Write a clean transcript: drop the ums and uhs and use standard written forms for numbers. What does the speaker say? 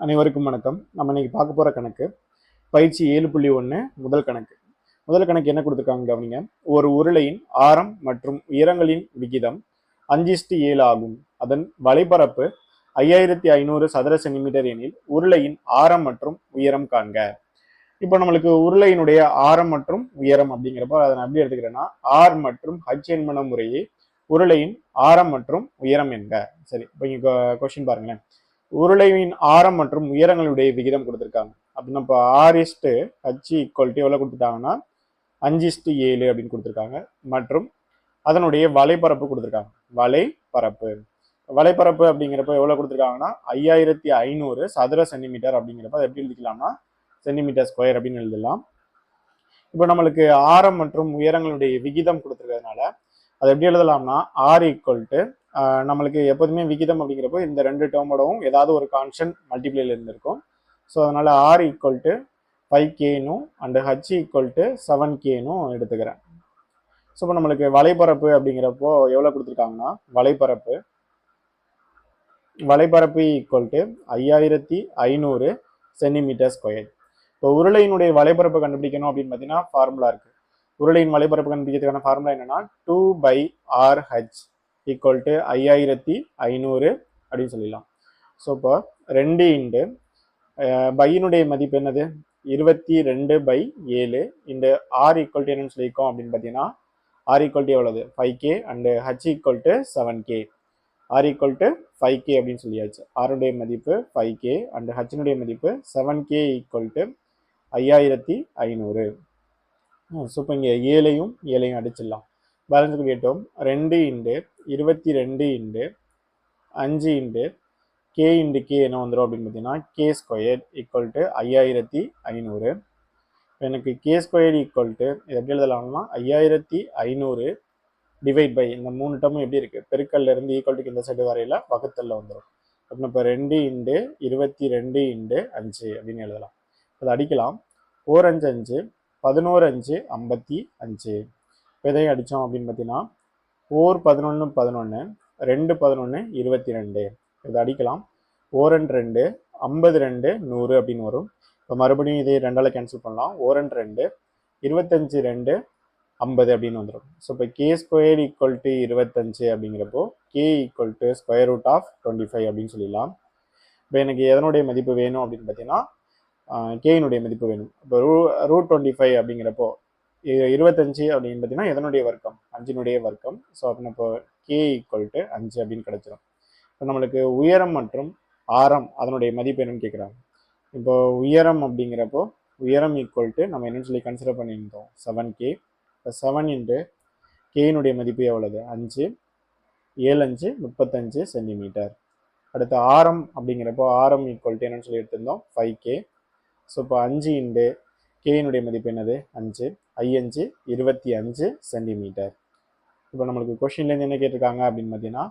அனைவருக்கும் வணக்கம். நம்ம இன்னைக்கு பார்க்க போற கணக்கு பயிற்சி 7.1 முதல் கணக்கு. முதல் கணக்கு என்ன கொடுத்துருக்காங்க கவனிங்க. ஒரு உருளையின் ஆரம் மற்றும் உயரங்களின் விகிதம் 5:7 ஆகும். அதன் வலைப்பரப்பு 5500 சதுர சென்டிமீட்டர் எனில் உருளையின் ஆரம் மற்றும் உயரம் காண்க. இப்போ நம்மளுக்கு உருளையினுடைய ஆரம் மற்றும் உயரம் அப்படிங்கிறப்போ அதை நான் எப்படி எடுத்துக்கிறேன்னா ஆர் மற்றும் ஹச் என்பன முறையே உருளையின் ஆரம் மற்றும் உயரம் என்க. சரி, இப்போ இங்க கொஸ்டின் பாருங்களேன். உருளையின் ஆரம் மற்றும் உயரங்களுடைய விகிதம் கொடுத்துருக்காங்க அப்படின்னா இப்போ R/H ஈக்குவல்ட்டு எவ்வளோ கொடுத்துட்டாங்கன்னா 5:7 அப்படின்னு கொடுத்துருக்காங்க. மற்றும் அதனுடைய வலைப்பரப்பு கொடுத்துருக்காங்க. வலைப்பரப்பு அப்படிங்கிறப்ப எவ்வளோ கொடுத்துருக்காங்கன்னா 5500 சதுர சென்டிமீட்டர் அப்படிங்கிறப்ப அதை எப்படி எழுதிக்கலாம்னா சென்டிமீட்டர் ஸ்கொயர் அப்படின்னு எழுதலாம். இப்போ நம்மளுக்கு ஆரம் மற்றும் உயரங்களுடைய விகிதம் கொடுத்துருக்கிறதுனால அதை எப்படி எழுதலாம்னா R ஈக்குவல்ட்டு நம்மளுக்கு எப்போதுமே விகிதம் அப்படிங்கிறப்போ இந்த ரெண்டு டேர்மோடவும் ஏதாவது ஒரு கான்ஸ்டன்ட் மல்டிப்ளைல இருந்திருக்கும். ஸோ அதனால R ஈக்குவல்ட்டு 5Kனும் அண்ட் H ஈக்குவல்ட்டு 7Kனும் எடுத்துக்கிறேன். ஸோ இப்போ நம்மளுக்கு வலைப்பரப்பு அப்படிங்கிறப்போ எவ்வளோ கொடுத்துருக்காங்கன்னா வலைப்பரப்பு ஈக்குவல்ட்டு 5500 சென்டிமீட்டர் ஸ்கொயர். இப்போ உருளையினுடைய வலைப்பரப்பு கண்டுபிடிக்கணும் அப்படின்னு பார்த்தீங்கன்னா ஃபார்முலா இருக்கு. உருளையின் வலைப்பரப்பு கண்டுபிடிக்கிறதுக்கான ஃபார்முலா என்னன்னா 2/RH ஈக்குவல்ட்டு 5500 அப்படின்னு சொல்லிடலாம். ஸோ இப்போ 2 இன்டு பையினுடைய மதிப்பு என்னது 22/7 இந்த R ஈக்குவல்ட்டு என்னன்னு சொல்லியிருக்கோம் அப்படின்னு பார்த்தீங்கன்னா R ஈக்குவல்ட்டு எவ்வளவு 5K and H equal to 7K. R equal to 5K அப்படின்னு சொல்லியாச்சு. ஆருடைய மதிப்பு 5K அண்டு ஹச்னுடைய மதிப்பு 7K ஈக்குவல்ட்டு 5500. ஸோ இப்போ இங்கே 7ஐயும் அடிச்சிடலாம். பேலன்ஸ் கேட்டோம் 2 into 22 into 5 into K into K என்ன வந்துடும் அப்படின்னு பார்த்தீங்கன்னா K ஸ்கொயர் ஈக்குவல்ட்டு 5500. எனக்கு K ஸ்கொயர் ஈக்குவல்ட்டு இது எப்படி எழுதலாம்னா 5500 டிவைட் பை இந்த 3 டேர்மும் எப்படி இருக்குது பெருக்கல்ல இருந்து ஈக்குவல்ட்டுக்கு இந்த சைடு வரையில வகுத்தல்ல வந்துடும். அப்படின்னு இப்போ 2 இன்டு 22 இன்டு 5 அப்படின்னு எழுதலாம். அதை அடிக்கலாம். 4 5 5 11 5 55. இப்போ இதையும் அடித்தோம் அப்படின்னு பார்த்தீங்கன்னா 4 11 11 2 11 22. இதை அடிக்கலாம். 4 2 52 100 அப்படின்னு வரும். இப்போ மறுபடியும் இதே 2ஆல் கேன்சல் பண்ணலாம். 4 2 25 2 50 அப்படின்னு வந்துடும். ஸோ இப்போ K ஸ்கொயர் ஈக்குவல்ட்டு 25 அப்படிங்கிறப்போ K equal to square root of 25 அப்படின்னு சொல்லிடலாம். இப்போ எனக்கு எதனுடைய மதிப்பு வேணும் அப்படின்னு பார்த்தீங்கன்னா Kனுடைய மதிப்பு வேணும். இப்போ ரூட் 25 அப்படிங்கிறப்போ 25 அப்படின்னு பார்த்தீங்கன்னா எதனுடைய வர்க்கம் 5னுடைய வர்க்கம். ஸோ அப்படின்னா இப்போ K ஈக்குவல்ட்டு 5 அப்படின்னு கிடைச்சிடும். இப்போ நம்மளுக்கு உயரம் மற்றும் ஆரம் அதனுடைய மதிப்பு என்னன்னு கேட்குறாங்க. இப்போ உயரம் அப்படிங்கிறப்போ உயரம் ஈக்குவல்ட்டு நம்ம என்னன்னு சொல்லி கன்சிடர் பண்ணியிருந்தோம் 7K. இப்போ 7 இன்ட்டு Kனுடைய மதிப்பு எவ்வளவு 5 7 5 35 சென்டிமீட்டர். அடுத்து ஆரம் அப்படிங்கிறப்போ ஆரம் ஈக்குவல்ட்டு என்னன்னு சொல்லி எடுத்திருந்தோம் 5K. ஸோ இப்போ 5 இன்ட்டு Kனுடைய மதிப்பு என்னது 5 5 25 சென்டிமீட்டர். இப்போ நம்மளுக்கு கொஸ்டின்லேருந்து என்ன கேட்டிருக்காங்க அப்படின்னு பார்த்தீங்கன்னா